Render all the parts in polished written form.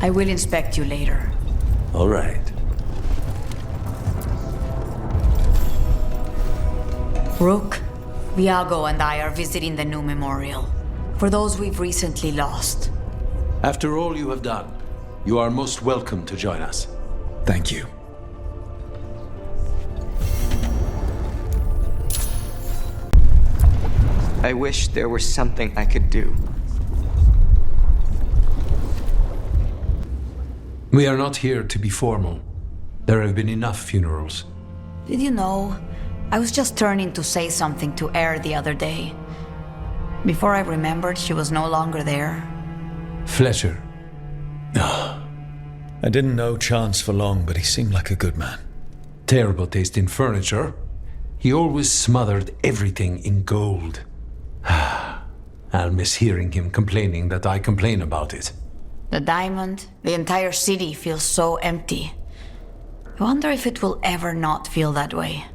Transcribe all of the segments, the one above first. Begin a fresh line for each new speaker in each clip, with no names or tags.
I will inspect you later.
All right.
Rook, Viago and I are visiting the new memorial. For those we've recently lost.
After all you have done, you are most welcome to join us.
Thank you.
I wish there was something I could do.
We are not here to be formal. There have been enough funerals.
Did you know? I was just turning to say something to Air the other day. Before I remembered, she was no longer there.
Fletcher.
I didn't know Chance for long, but he seemed like a good man.
Terrible taste in furniture. He always smothered everything in gold. I'll miss hearing him complaining that I complain about it.
The diamond, the entire city feels so empty. I wonder if it will ever not feel that way.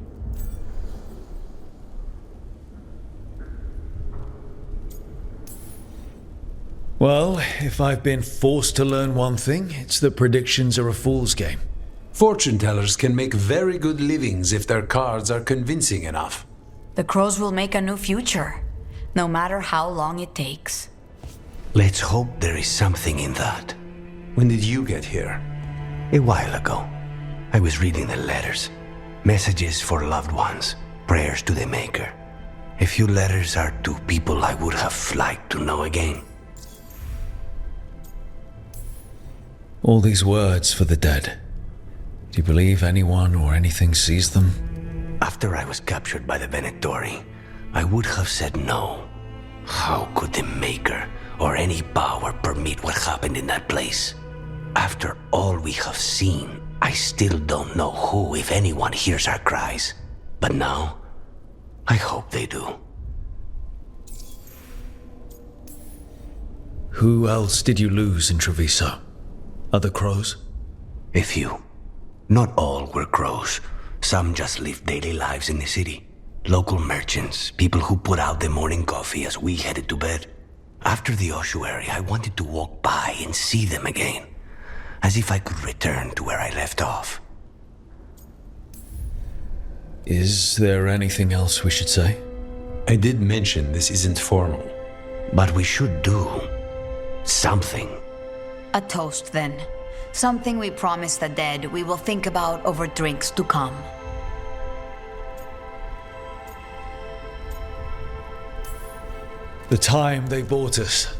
Well, if I've been forced to learn one thing, it's that predictions are a fool's game.
Fortune tellers can make very good livings if their cards are convincing enough.
The crows will make a new future, no matter how long it takes.
Let's hope there is something in that.
When did you get here?
A while ago, I was reading the letters. Messages for loved ones, prayers to the Maker. A few letters are to people I would have liked to know again.
All these words for the dead. Do you believe anyone or anything sees them?
After I was captured by the Venatori, I would have said no. How could the Maker or any power permit what happened in that place? After all we have seen, I still don't know who, if anyone, hears our cries. But now, I hope they do.
Who else did you lose in Treviso? Other crows?
A few. Not all were crows. Some just lived daily lives in the city. Local merchants, people who put out the morning coffee as we headed to bed. After the ossuary, I wanted to walk by and see them again, as if I could return to where I left off.
Is there anything else we should say?
I did mention this isn't formal.
But we should do something.
A toast, then. Something we promise the dead we will think about over drinks to come.
The time they bought us.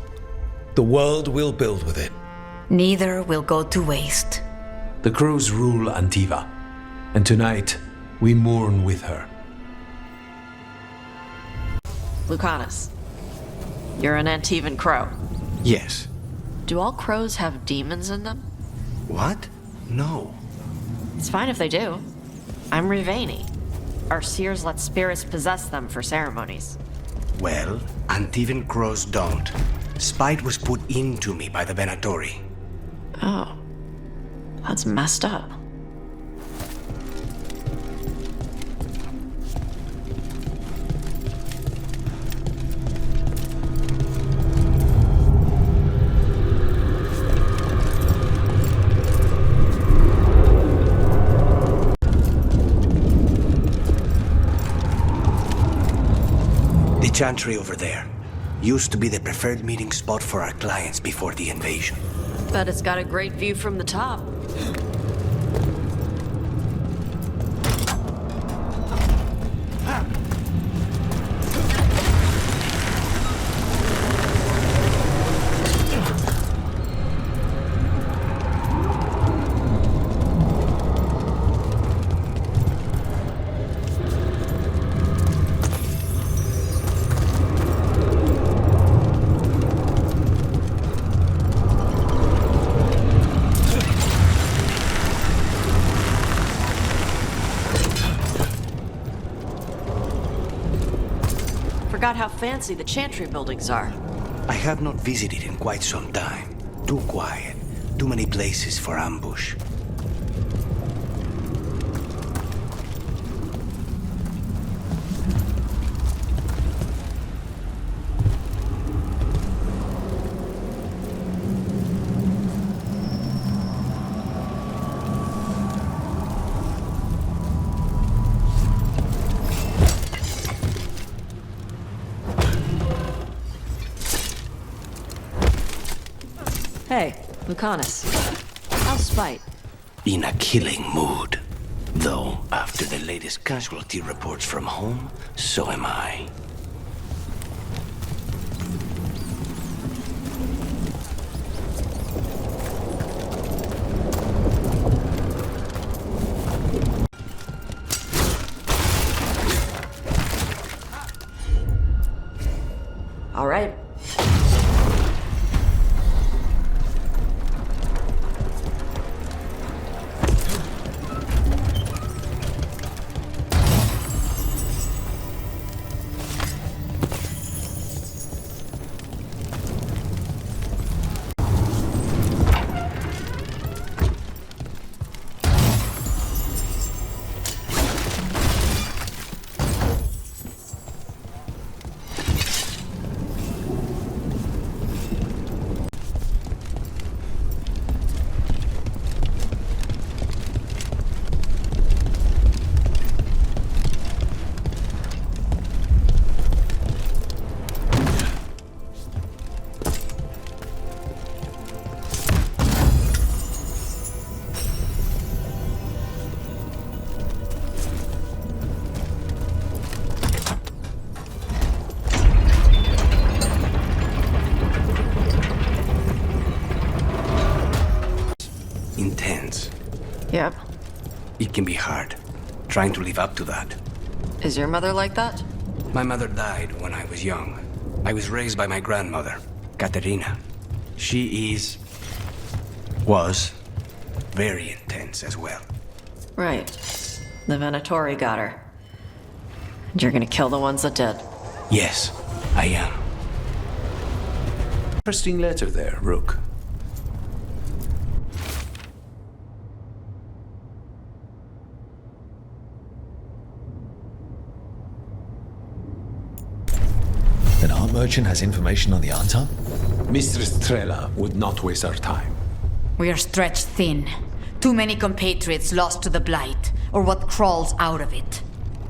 The world we'll build with it.
Neither will go to waste.
The crows rule Antiva, and tonight we mourn with her.
Lucanus, you're an Antivan crow.
Yes.
Do all crows have demons in them?
What? No.
It's fine if they do. I'm Rivani. Our seers let spirits possess them for ceremonies.
Well, Antivan crows don't. Spite was put into me by the Venatori.
Oh. That's messed up.
The chantry over there used to be the preferred meeting spot for our clients before the invasion.
Bet it's got a great view from the top. Forgot how fancy the chantry buildings are.
I have not visited in quite some time. Too quiet. Too many places for ambush.
Lucanus, how's Spite?
In a killing mood. Though, after the latest casualty reports from home, so am I.
All right.
Intense.
Yep.
It can be hard, trying to live up to that.
Is your mother like that?
My mother died when I was young. I was raised by my grandmother, Katerina. She was very intense as well.
Right. The Venatori got her. And you're gonna kill the ones that did.
Yes, I am.
Interesting letter there, Rook.
An art merchant has information on the Antam?
Mistress Trella would not waste our time.
We are stretched thin. Too many compatriots lost to the Blight, or what crawls out of it.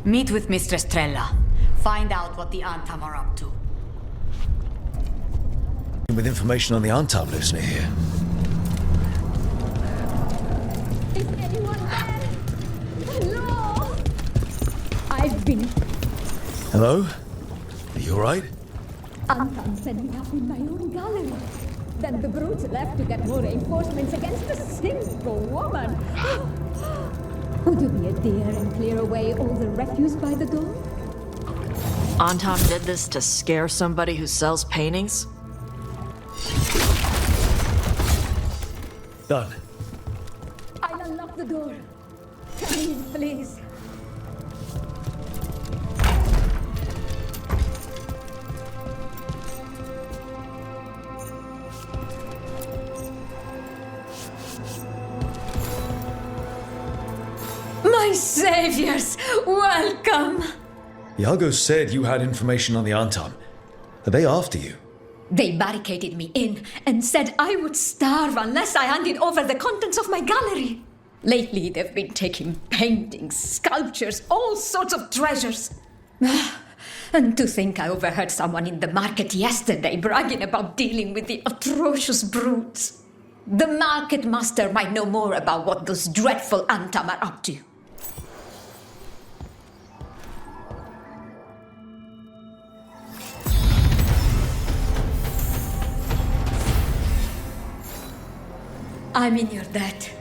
Meet with Mistress Trella. Find out what the Antam are up to.
With information on the Antam lives near here.
Is anyone there? Hello? I've been...
Hello? Are you alright?
Anton sent me up in my own gallery. Then the brutes left to get more reinforcements against a single woman. Would you be a dear and clear away all the refuse by the door?
Anton did this to scare somebody who sells paintings?
Done.
I'll unlock the door. Come in, please.
My saviors, welcome!
Iago said you had information on the Antam. Are they after you?
They barricaded me in and said I would starve unless I handed over the contents of my gallery. Lately, they've been taking paintings, sculptures, all sorts of treasures. And to think I overheard someone in the market yesterday bragging about dealing with the atrocious brutes. The market master might know more about what those dreadful Antam are up to. I'm in your debt.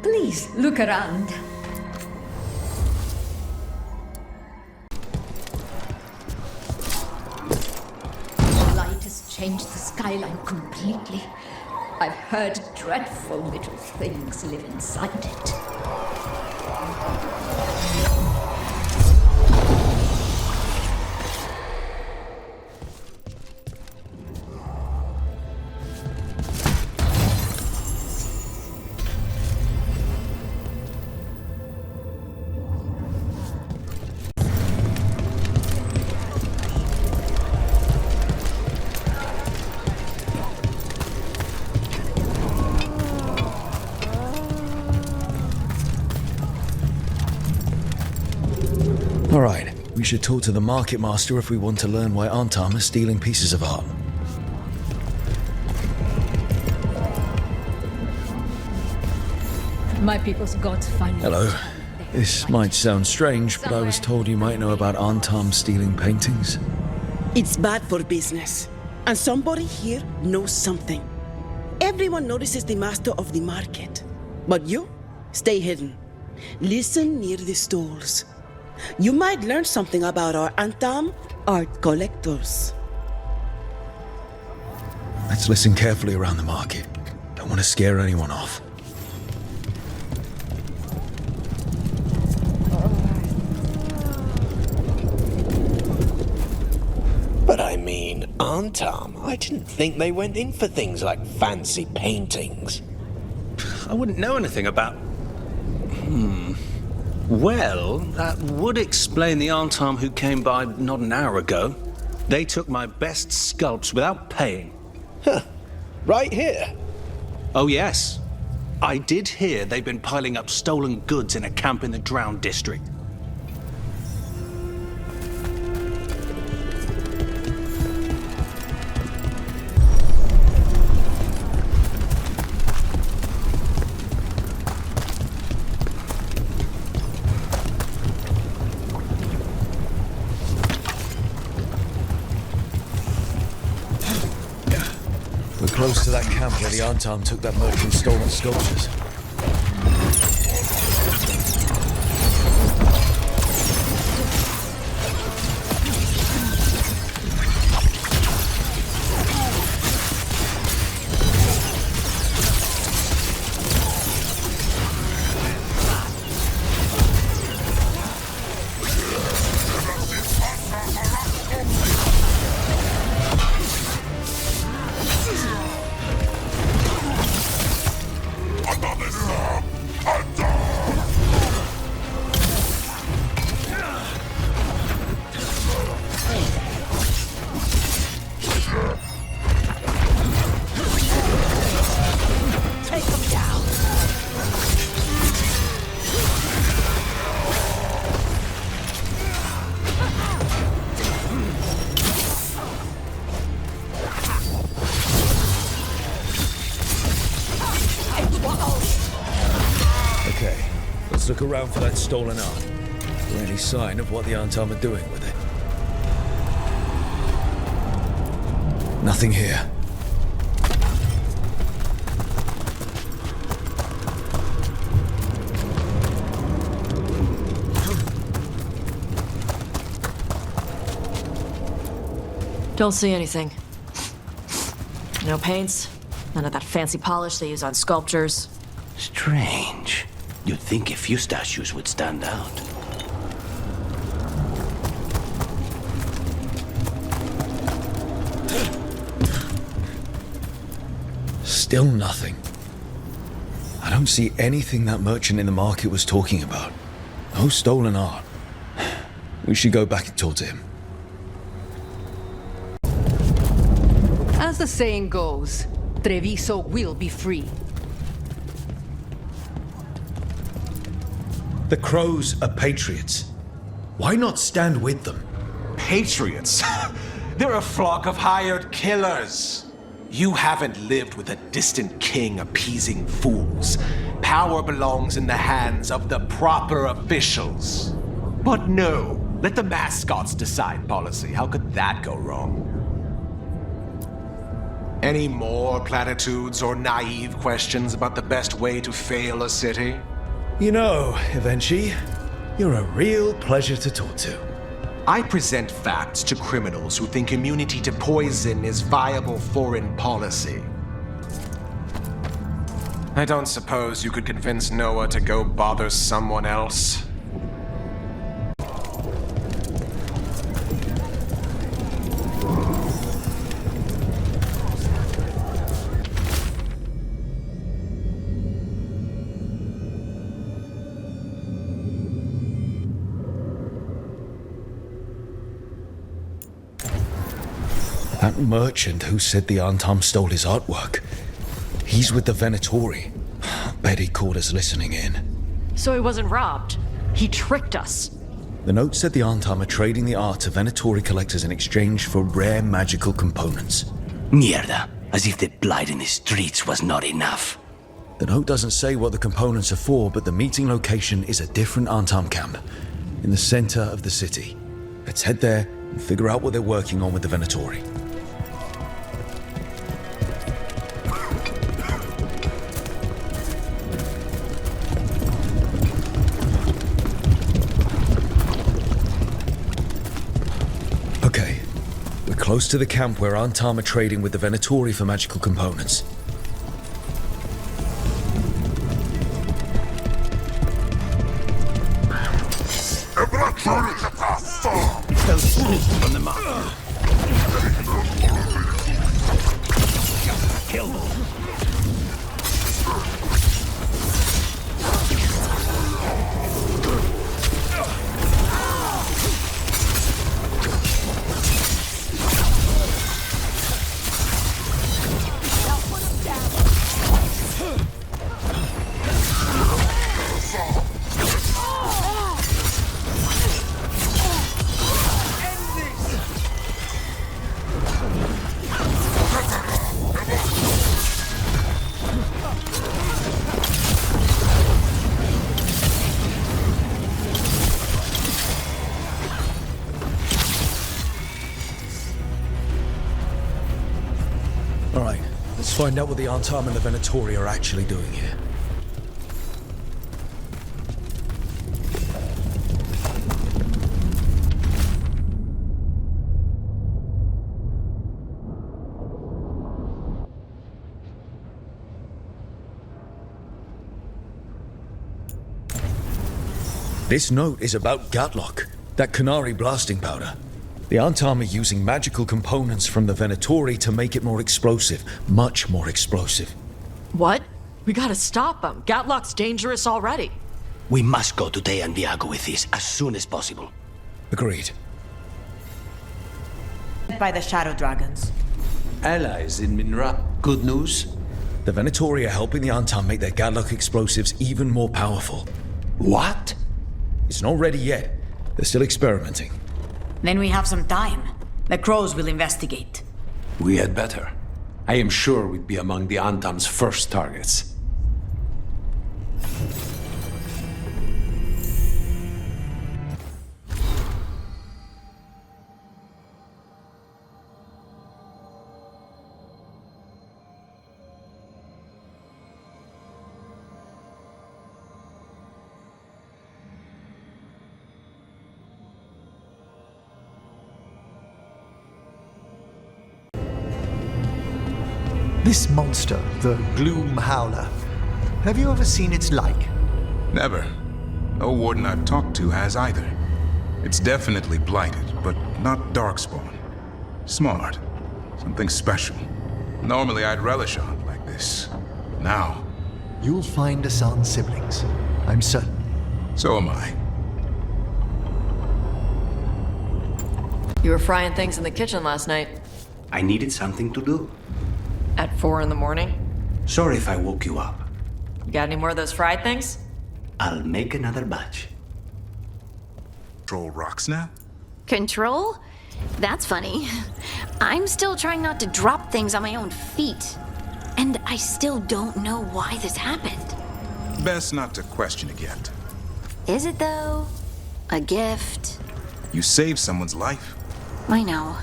Please, look around. The light has changed the skyline completely. I've heard dreadful little things live inside it.
Alright, we should talk to the market master if we want to learn why Antam are stealing pieces of art.
My people's gods finally.
Hello. This might sound strange, but I was told you might know about Antam stealing paintings.
It's bad for business. And somebody here knows something. Everyone notices the master of the market. But you, stay hidden. Listen near the stalls. You might learn something about our Antam art collectors.
Let's listen carefully around the market. Don't want to scare anyone off.
But I mean, Antam, I didn't think they went in for things like fancy paintings.
I wouldn't know anything about... Well, that would explain the Antam who came by not an hour ago. They took my best sculpts without paying.
Huh. Right here.
Oh yes. I did hear they've been piling up stolen goods in a camp in the Drowned district.
We're close to that camp where the Antam took that merchant's stolen sculptures. Let's look around for that stolen art. Is there any sign of what the Antam are doing with it? Nothing here.
Don't see anything. No paints, none of that fancy polish they use on sculptures.
Strange. You'd think a few statues would stand out.
Still nothing. I don't see anything that merchant in the market was talking about. No stolen art. We should go back and talk to him.
As the saying goes, Treviso will be free.
The Crows are patriots. Why not stand with them?
Patriots? They're a flock of hired killers. You haven't lived with a distant king appeasing fools. Power belongs in the hands of the proper officials. But no, let the mascots decide policy. How could that go wrong? Any more platitudes or naive questions about the best way to fail a city?
You know, Evenchi, you're a real pleasure to talk to.
I present facts to criminals who think immunity to poison is viable foreign policy. I don't suppose you could convince Noah to go bother someone else?
That merchant who said the Antam stole his artwork. He's with the Venatori. Bet he caught us listening in.
So he wasn't robbed. He tricked us.
The note said the Antam are trading the art to Venatori collectors in exchange for rare magical components.
Mierda. As if the blight in the streets was not enough.
The note doesn't say what the components are for, but the meeting location is a different Antam camp, in the center of the city. Let's head there and figure out what they're working on with the Venatori. Okay, we're close to the camp where Antam are trading with the Venatori for magical components.
Those sneaks on the mark. Kill them.
Let's find out what the Antam and the Venatori are actually doing here. This note is about Gatlock, that Canary blasting powder. The Antam are using magical components from the Venatori to make it more explosive, much more explosive.
What? We gotta stop them. Gatlock's dangerous already.
We must go to Dea and Viago with this as soon as possible.
Agreed.
By the Shadow Dragons.
Allies in Minra. Good news?
The Venatori are helping the Antam make their Gatlock explosives even more powerful.
What?
It's not ready yet. They're still experimenting.
Then we have some time. The Crows will investigate.
We had better. I am sure we'd be among the Antam's first targets.
This monster, the Gloom Howler, have you ever seen its like?
Never. No warden I've talked to has either. It's definitely blighted, but not Darkspawn. Smart. Something special. Normally I'd relish a hunt like this. Now...
You'll find Asan's siblings. I'm certain.
So am I.
You were frying things in the kitchen last night.
I needed something to do.
At 4 in the morning?
Sorry if I woke you up.
You got any more of those fried things?
I'll make another batch.
Control rocks now?
Control? That's funny. I'm still trying not to drop things on my own feet. And I still don't know why this happened.
Best not to question it yet.
Is it though? A gift?
You saved someone's life.
I know.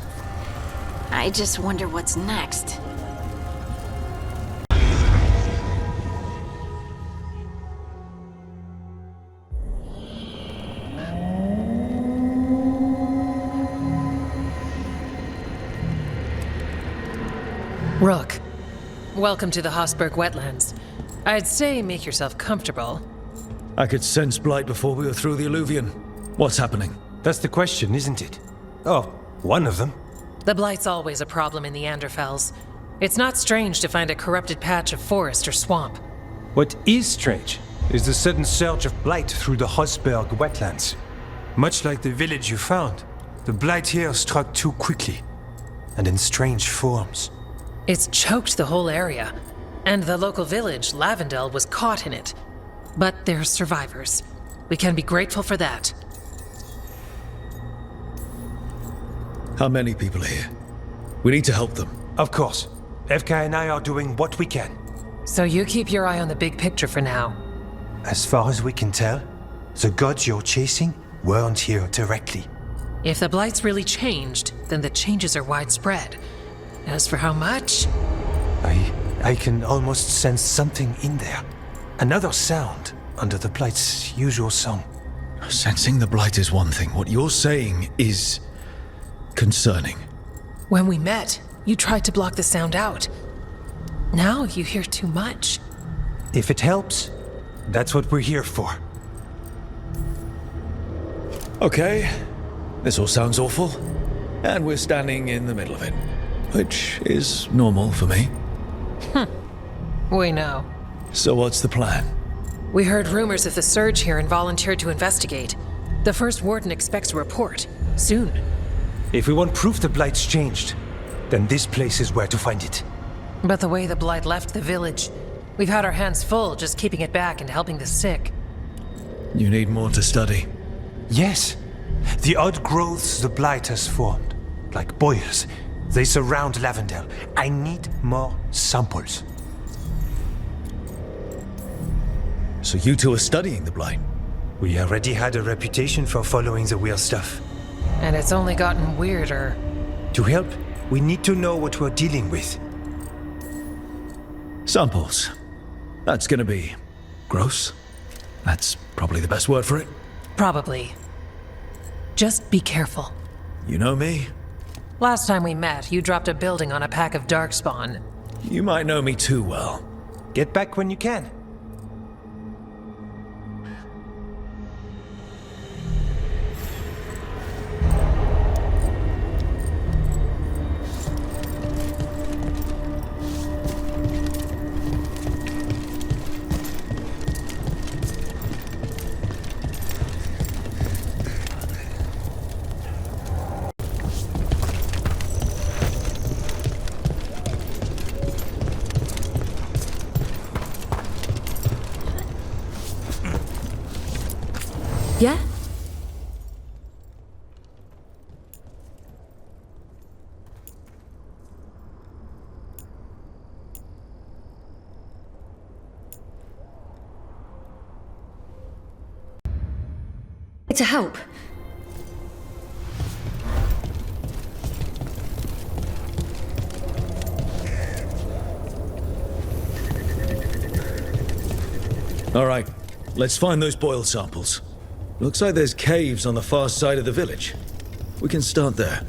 I just wonder what's next.
Rook, welcome to the Hosberg wetlands. I'd say make yourself comfortable.
I could sense blight before we were through the alluvion. What's happening?
That's the question, isn't it? Oh, one of them.
The blight's always a problem in the Anderfels. It's not strange to find a corrupted patch of forest or swamp.
What is strange is the sudden surge of blight through the Hosberg wetlands. Much like the village you found, the blight here struck too quickly, and in strange forms.
It's choked the whole area, and the local village, Lavendel, was caught in it. But they're survivors. We can be grateful for that.
How many people are here? We need to help them.
Of course. FK and I are doing what we can.
So you keep your eye on the big picture for now.
As far as we can tell, the gods you're chasing weren't here directly.
If the Blight's really changed, then the changes are widespread. As for how much...
I can almost sense something in there. Another sound under the Blight's usual song.
Sensing the Blight is one thing. What you're saying is concerning.
When we met, you tried to block the sound out. Now you hear too much.
If it helps, that's what we're here for.
Okay, this all sounds awful. And we're standing in the middle of it, which is normal for me.
We know.
So what's the plan?
We heard rumors of the surge here and volunteered to investigate. The first warden expects a report. Soon.
If we want proof the Blight's changed, then this place is where to find it.
But the way the Blight left the village, we've had our hands full just keeping it back and helping the sick.
You need more to study.
Yes. The odd growths the Blight has formed, like boils, they surround Lavendel. I need more samples.
So you two are studying the Blight?
We already had a reputation for following the weird stuff.
And it's only gotten weirder.
To help, we need to know what we're dealing with.
Samples. That's gonna be gross. That's probably the best word for it.
Probably. Just be careful.
You know me?
Last time we met, you dropped a building on a pack of darkspawn.
You might know me too well.
Get back when you can.
Yeah? It's a help.
All right, let's find those boil samples. Looks like there's caves on the far side of the village. We can start there.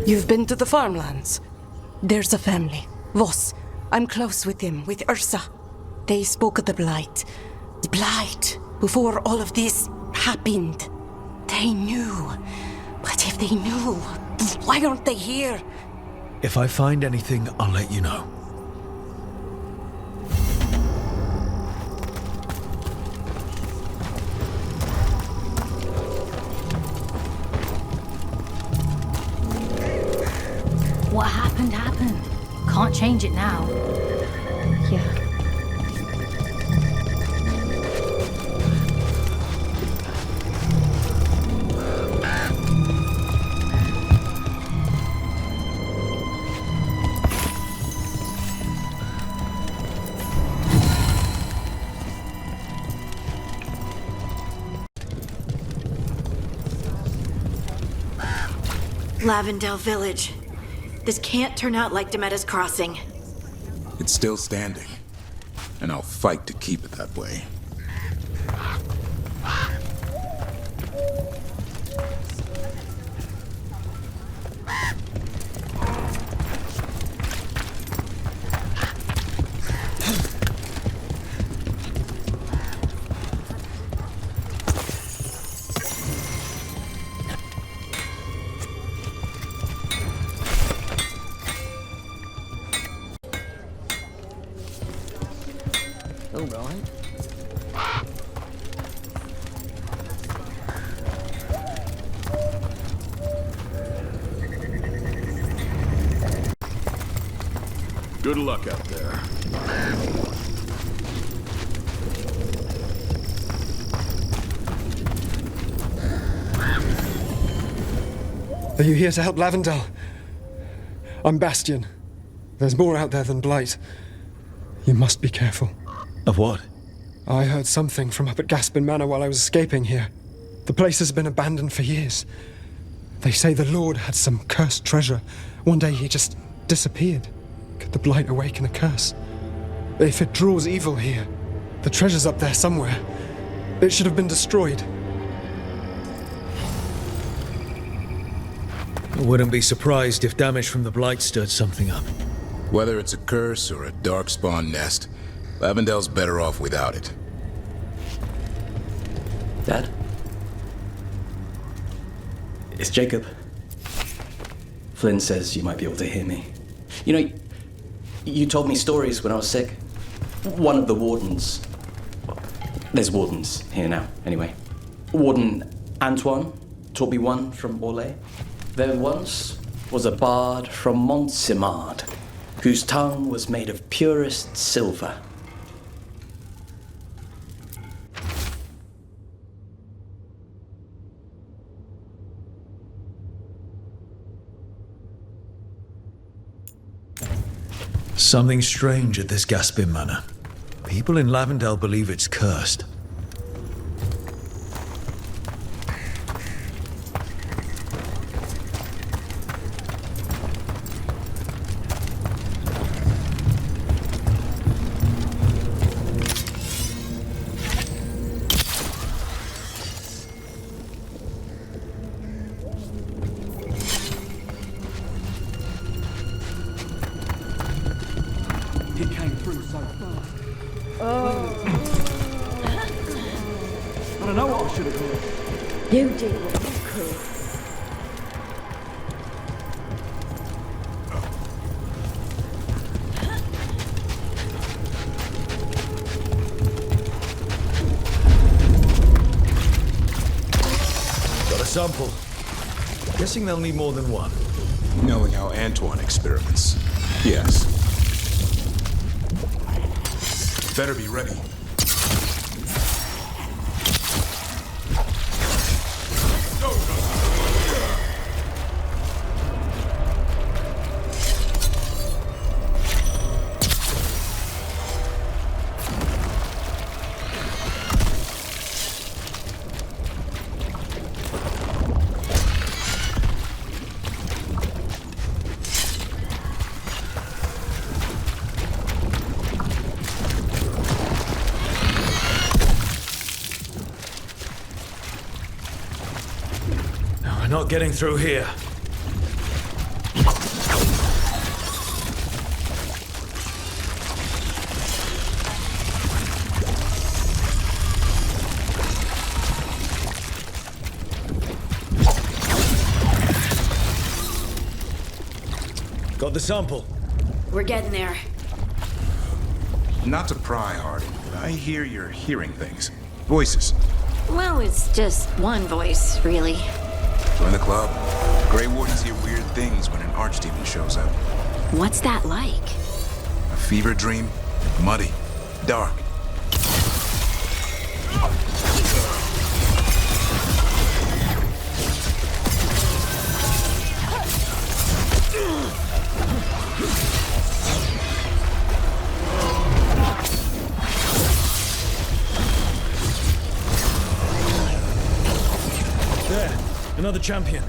You've been to the farmlands. There's a family, Voss. I'm close with them, with Ursa. They spoke of the Blight. The Blight, before all of this happened. They knew. But if they knew, why aren't they here?
If I find anything, I'll let you know.
What happened, happened. Can't change it now. Yeah.
Lavendel Village. This can't turn out like Demetta's Crossing.
It's still standing, and I'll fight to keep it that way.
All right. Good luck out there.
Are you here to help Lavendel? I'm Bastion. There's more out there than Blight. You must be careful.
Of what?
I heard something from up at Gaspin Manor while I was escaping here. The place has been abandoned for years. They say the Lord had some cursed treasure. One day he just disappeared. Could the Blight awaken a curse? If it draws evil here, the treasure's up there somewhere. It should have been destroyed.
I wouldn't be surprised if damage from the Blight stirred something up.
Whether it's a curse or a darkspawn nest, Lavendel's better off without it.
Dad? It's Jacob. Flynn says you might be able to hear me. You know, you told me stories when I was sick. One of the wardens... There's wardens here now, anyway. Warden Antoine taught me one from Orlais. There once was a bard from Montsimard, whose tongue was made of purest silver.
Something strange at this Gaspin Manor. People in Lavendel believe it's cursed.
You did what you could.
Got a sample. Guessing they'll need more than one.
Knowing how Antoine experiments. Yes. Better be ready.
Not getting through here. Got the sample.
We're getting there.
Not to pry, Hardy, but I hear you're hearing things. Voices.
Well, it's just one voice, really.
Join the club. Grey Wardens hear weird things when an archdemon shows up.
What's that like?
A fever dream, muddy, dark.
There, another champion.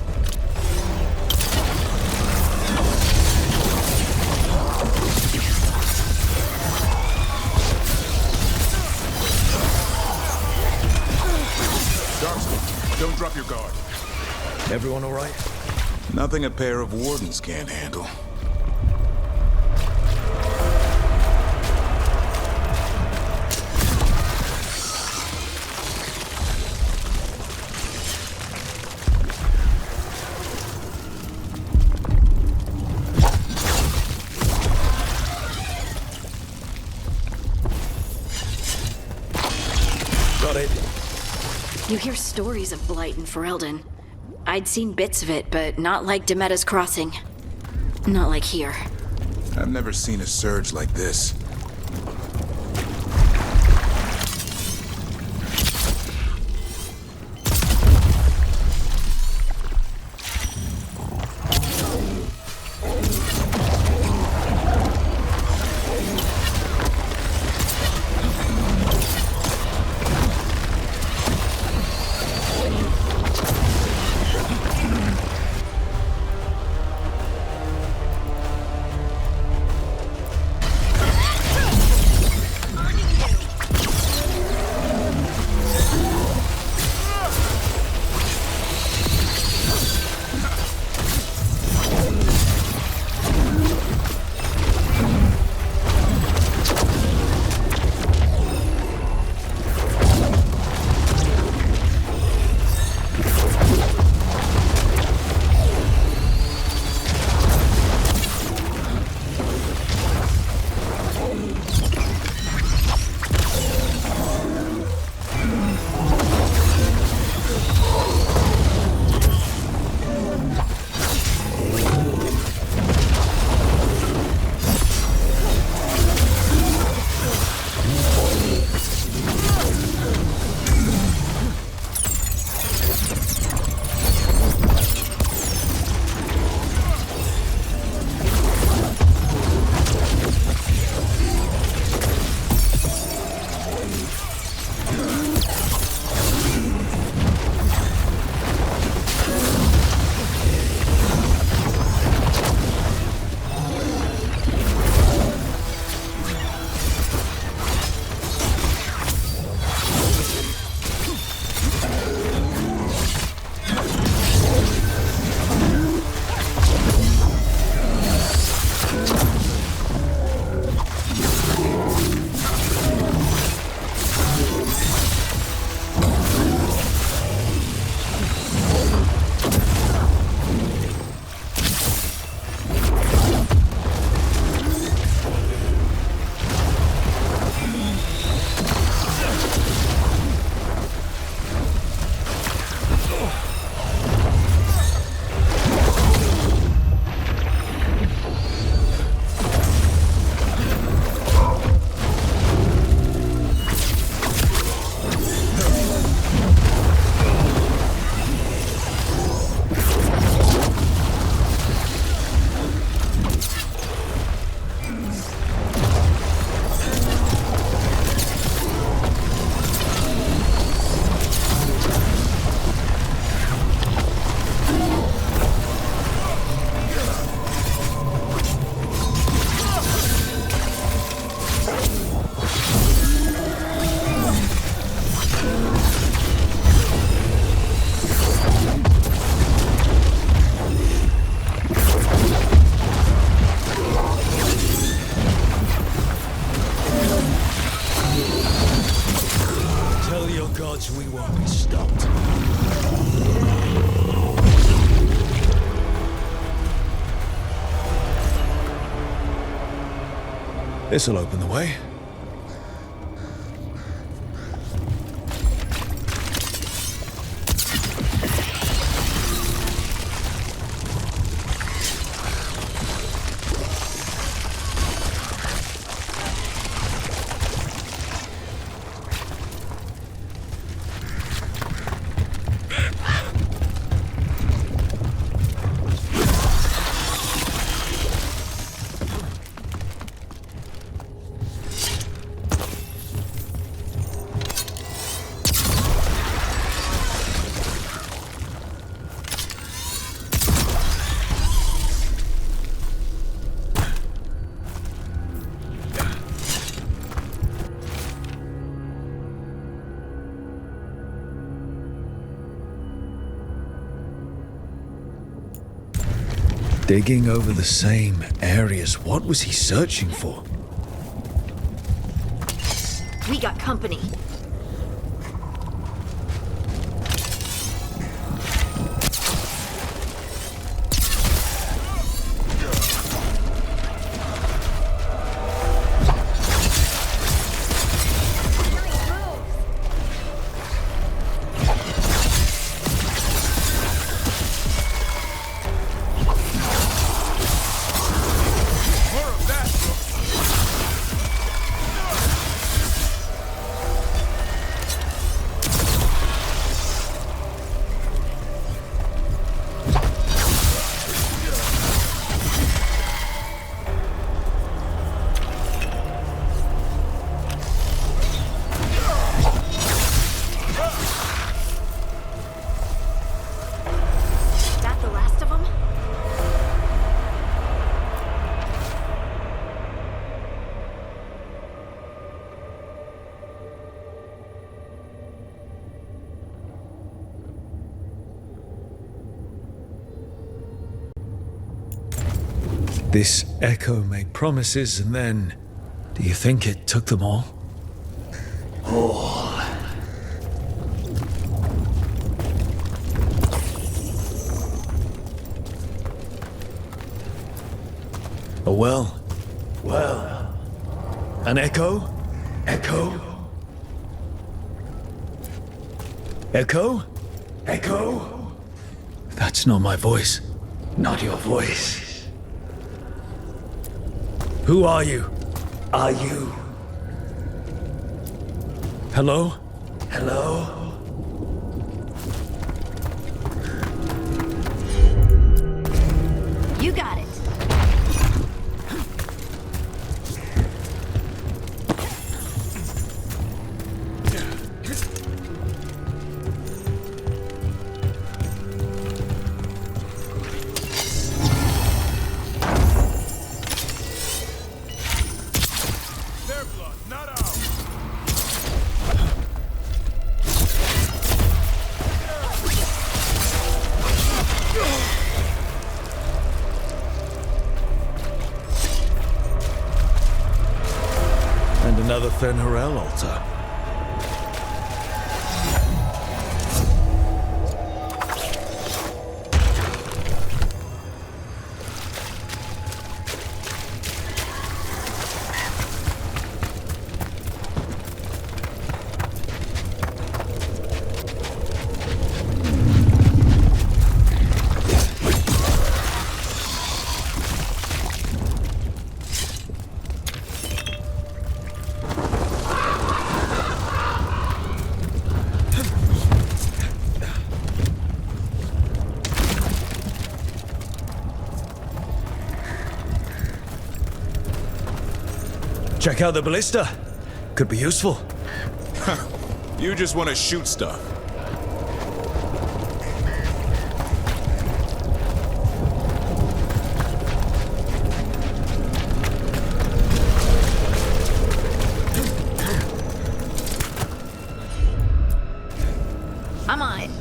Don't drop your guard.
Everyone all right?
Nothing a pair of wardens can't handle.
Got it.
You hear stories of Blight in Ferelden. I'd seen bits of it, but not like Demetta's Crossing. Not like here.
I've never seen a surge like this.
We won't be stopped. This'll open the way. Digging over the same areas. What was he searching for?
We got company.
More of
This Echo made promises and then... Do you think it took them all?
All.
A well?
Well.
An echo?
Echo?
Echo?
Echo?
That's not my voice.
Not your voice.
Who are you?
Are you?
Hello?
Hello?
You got it.
And another Fen'Harel altar. Check out the ballista. Could be useful.
You just want to shoot stuff.
I'm on it.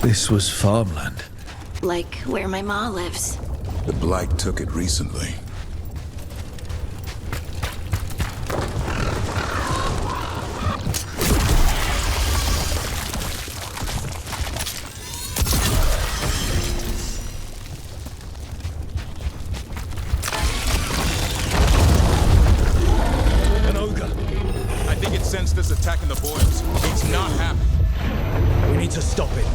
This was farmland.
Like where my ma lives.
The Blight took it recently. An ogre. I think it sensed us attacking the boys. It's not happy.
We need to stop it.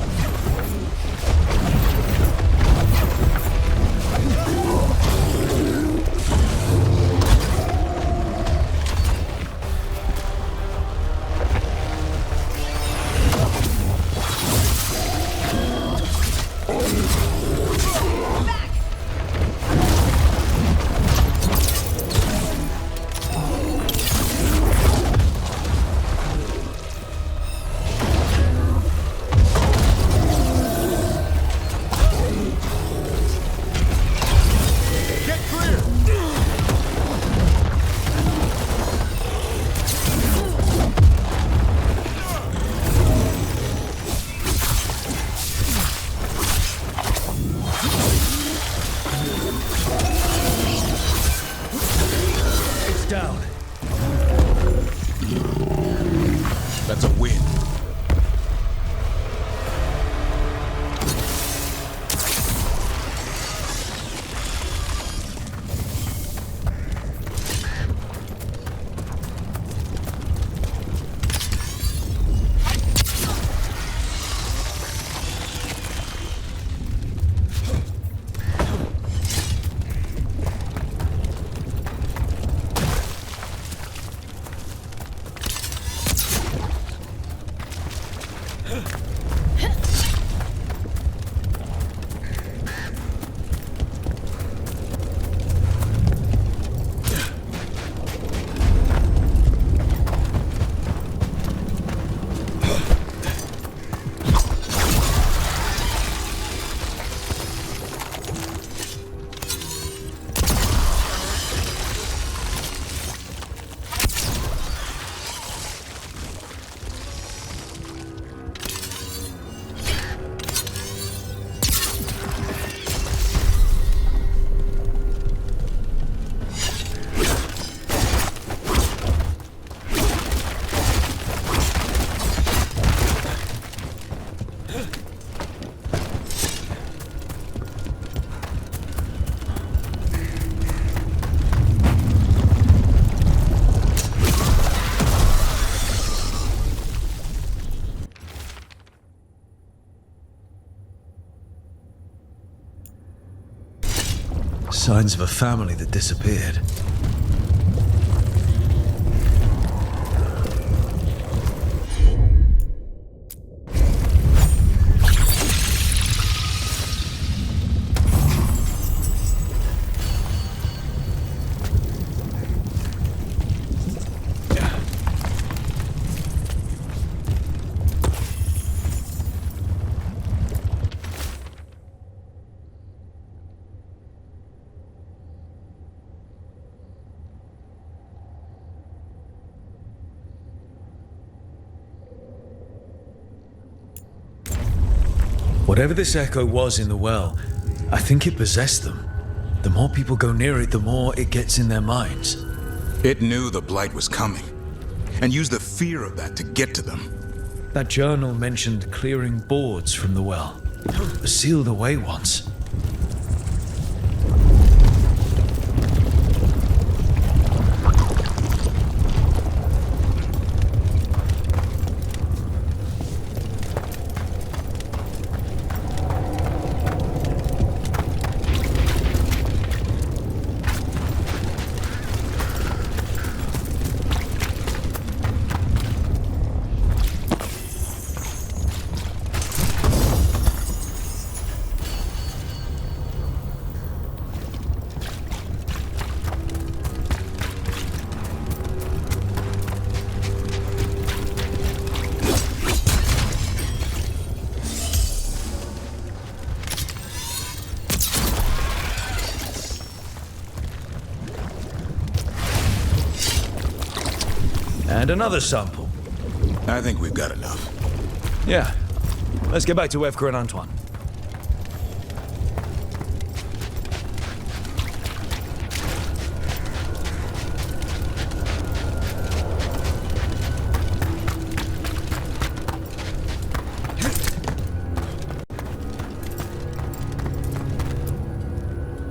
Down. Signs of a family that disappeared. Whatever this echo was in the well, I think it possessed them. The more people go near it, the more it gets in their minds.
It knew the Blight was coming, and used the fear of that to get to them.
That journal mentioned clearing boards from the well. Sealed away once. And another sample.
I think we've got enough.
Yeah. Let's get back to Evka and Antoine.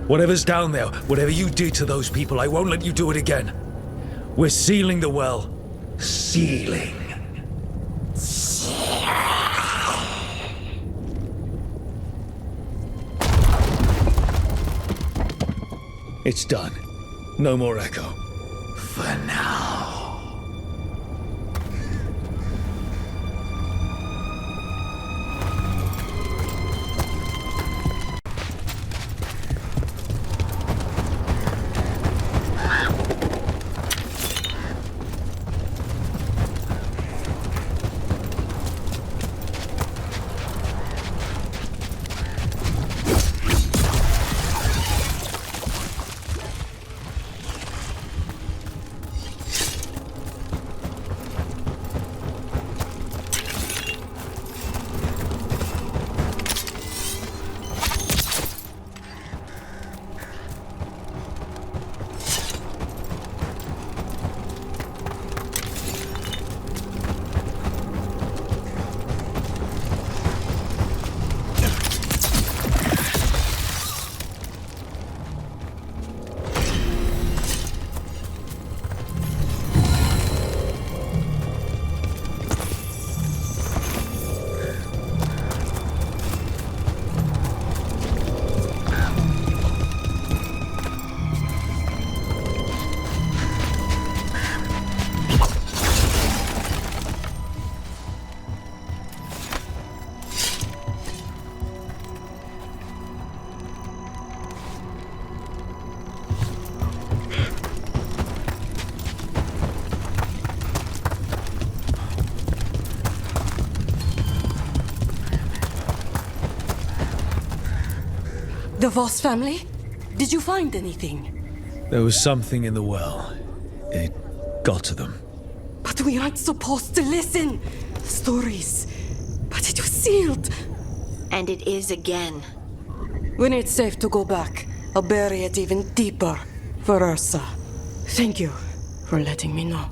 Whatever's down there, whatever you did to those people, I won't let you do it again. We're sealing the well. Sealing. It's done. No more echo. For now.
The Voss family? Did you find anything?
There was something in the well. It got to them.
But we aren't supposed to listen. Stories. But it was sealed.
And it is again.
When it's safe to go back, I'll bury it even deeper for Ursa. Thank you for letting me know.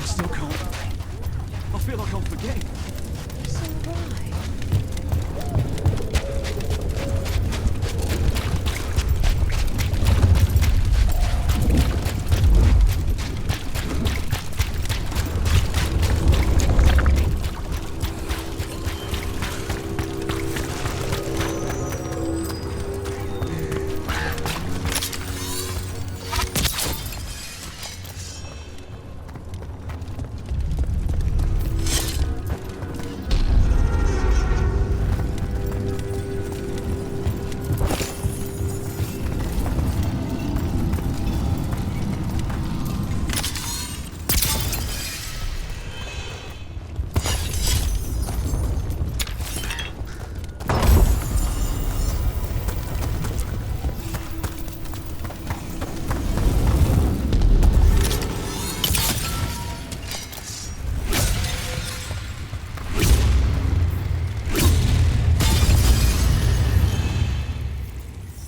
I still can't. I feel like I'm forgetting.
So why?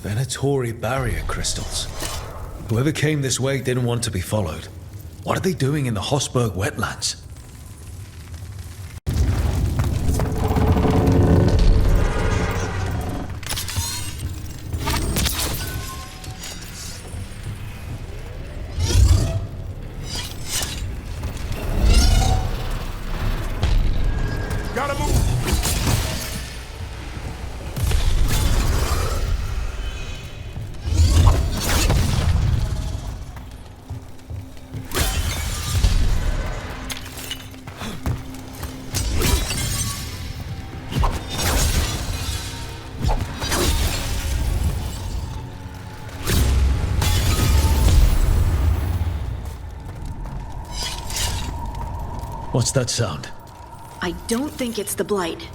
Venatori barrier crystals. Whoever came this way didn't want to be followed. What are they doing in the Hosberg wetlands?
Gotta move!
What's that sound?
I don't think it's the Blight.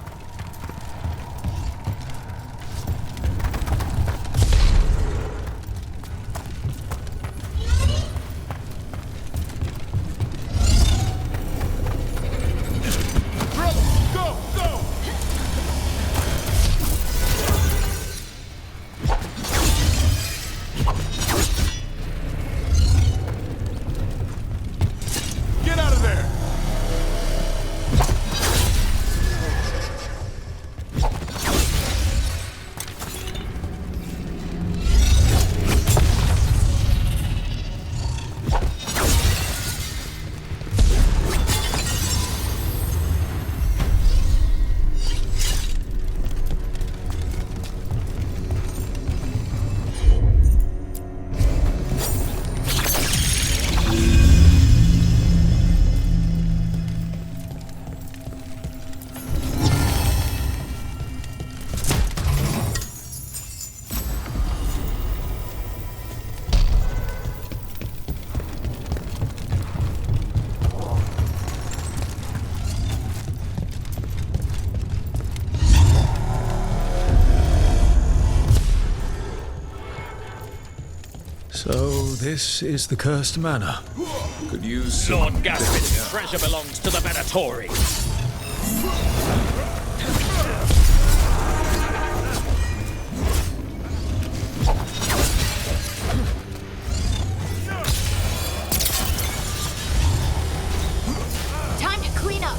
Get out of there!
So this is the cursed manor. Could use some...
Lord Gaspin's treasure belongs to the Venatori.
Time to clean up.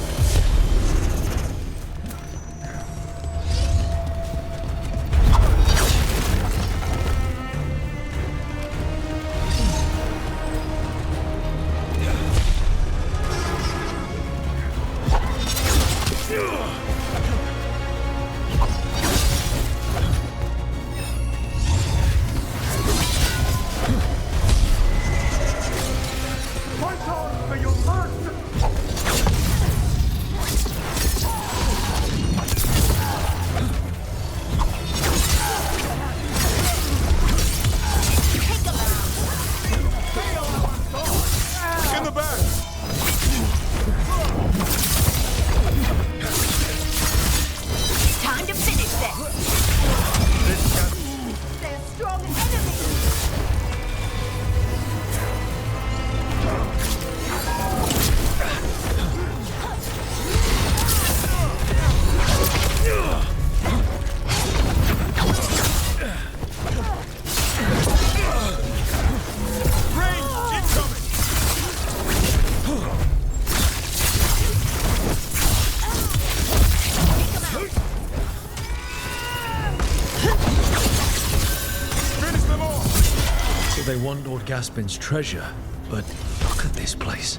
want Lord Gaspin's treasure, but look at this place.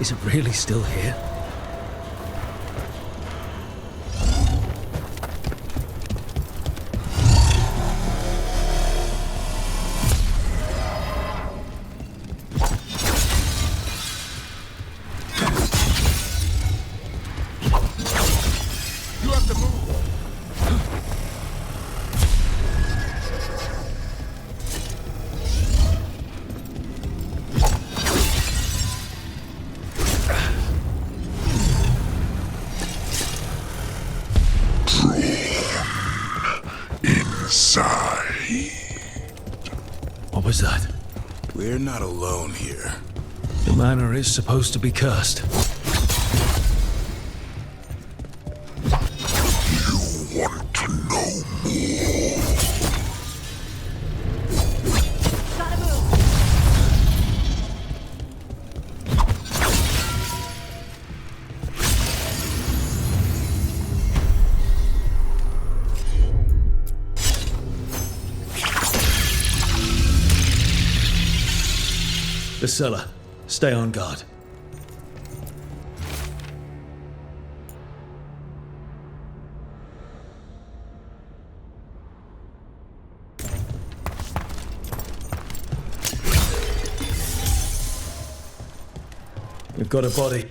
Is it really still here?
You have to move.
Inside.
What was that?
We're not alone here.
The manor is supposed to be cursed.
You want to know more?
The cellar. Stay on guard. We've got a body.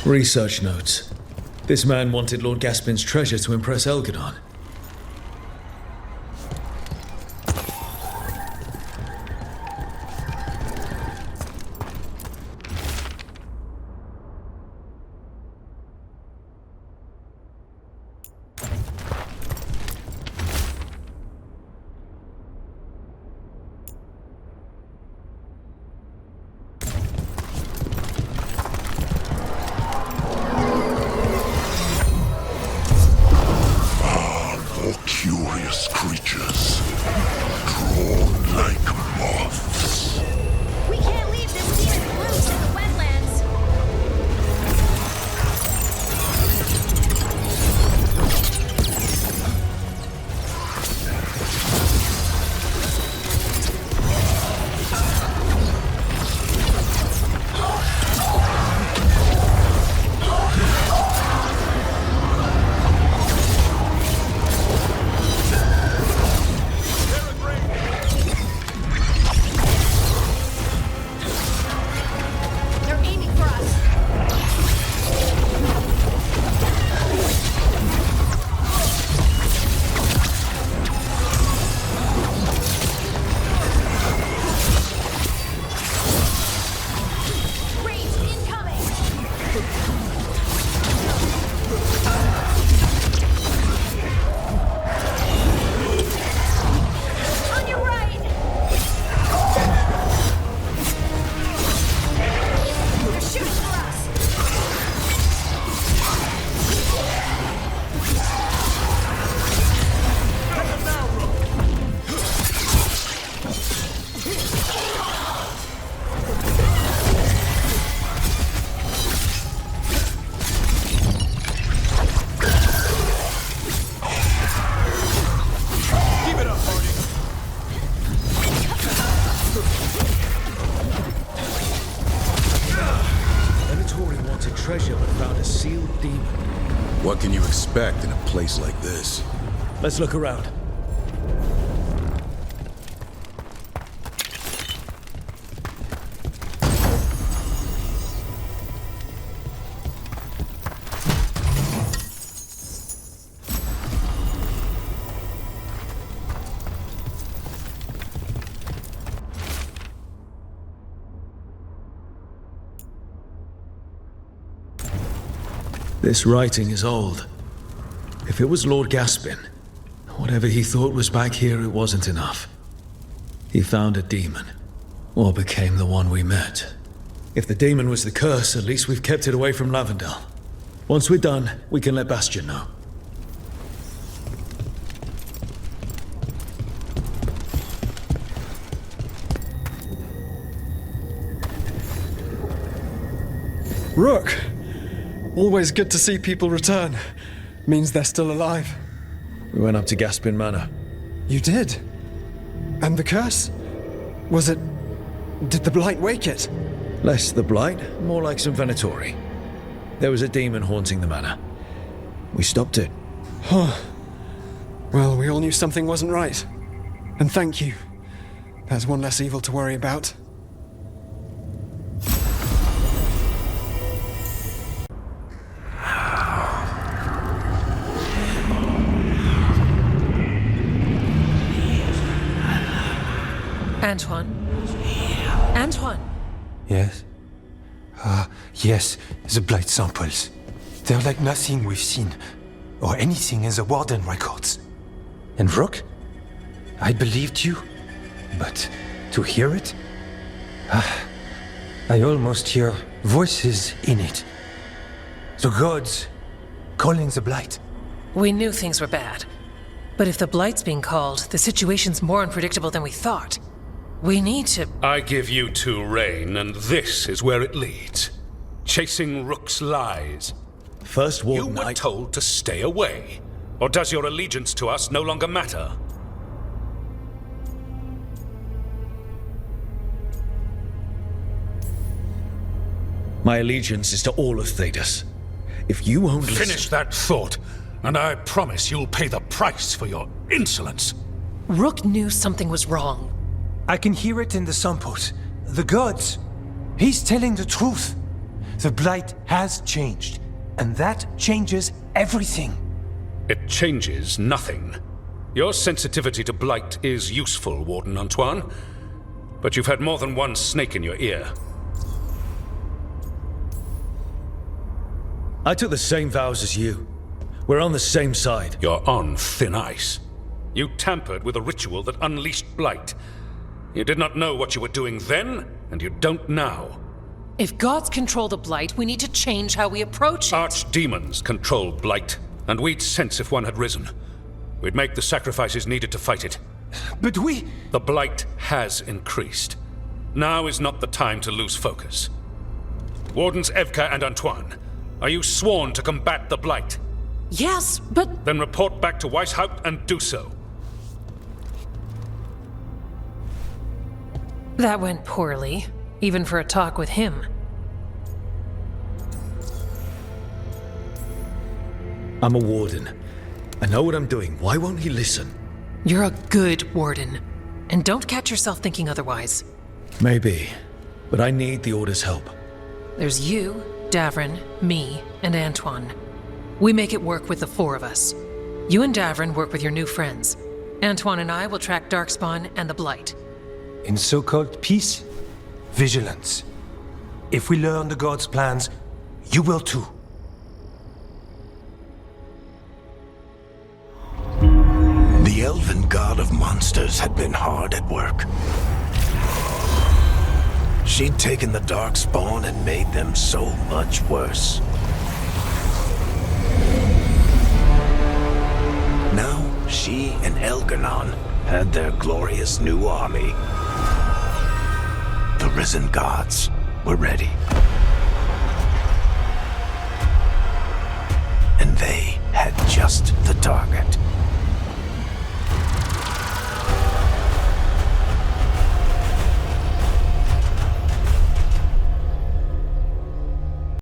Research notes. This man wanted Lord Gaspin's treasure to impress Elgadon.
Curious creatures, drawn like moths.
We can't leave this demon loose in the wetlands.
Treasure but found a sealed demon.
What can you expect in a place like this?
Let's look around. This writing is old. If it was Lord Gaspin, whatever he thought was back here, it wasn't enough. He found a demon, or became the one we met. If the demon was the curse, at least we've kept it away from Lavendel. Once we're done, we can let Bastion know.
Rook! Always good to see people return. Means they're still alive.
We went up to Gaspin Manor.
You did? And the curse? Was it... Did the Blight wake it?
Less the Blight, more like some Venatori. There was a demon haunting the manor. We stopped it.
Huh. Well, we all knew something wasn't right. And thank you. There's one less evil to worry about.
Antoine? Antoine!
Yes? Yes, the Blight samples. They're like nothing we've seen, or anything in the Warden records. And Rook? I believed you, but to hear it? I almost hear voices in it. The gods calling the Blight.
We knew things were bad. But if the Blight's being called, the situation's more unpredictable than we thought. We need to...
I give you two reign, and this is where it leads. Chasing Rook's lies.
First Warden,
you were told to stay away. Or does your allegiance to us no longer matter?
My allegiance is to all of Thedas. If you won't listen...
Finish that thought, and I promise you'll pay the price for your insolence.
Rook knew something was wrong.
I can hear it in the samples. The gods. He's telling the truth. The Blight has changed, and that changes everything.
It changes nothing. Your sensitivity to Blight is useful, Warden Antoine. But you've had more than one snake in your ear.
I took the same vows as you. We're on the same side.
You're on thin ice. You tampered with a ritual that unleashed Blight. You did not know what you were doing then, and you don't now.
If gods control the Blight, we need to change how we approach it.
Archdemons control Blight, and we'd sense if one had risen. We'd make the sacrifices needed to fight it.
But we...
The Blight has increased. Now is not the time to lose focus. Wardens Evka and Antoine, are you sworn to combat the Blight?
Yes, but...
Then report back to Weishaupt and do so.
That went poorly, even for a talk with him.
I'm a warden. I know what I'm doing. Why won't he listen?
You're a good warden. And don't catch yourself thinking otherwise.
Maybe. But I need the Order's help.
There's you, Davrin, me, and Antoine. We make it work with the four of us. You and Davrin work with your new friends. Antoine and I will track Darkspawn and the Blight.
In so-called peace, vigilance. If we learn the gods' plans, you will too.
The elven god of monsters had been hard at work. She'd taken the Darkspawn and made them so much worse. Now, she and Elgar'nan had their glorious new army. The risen gods were ready.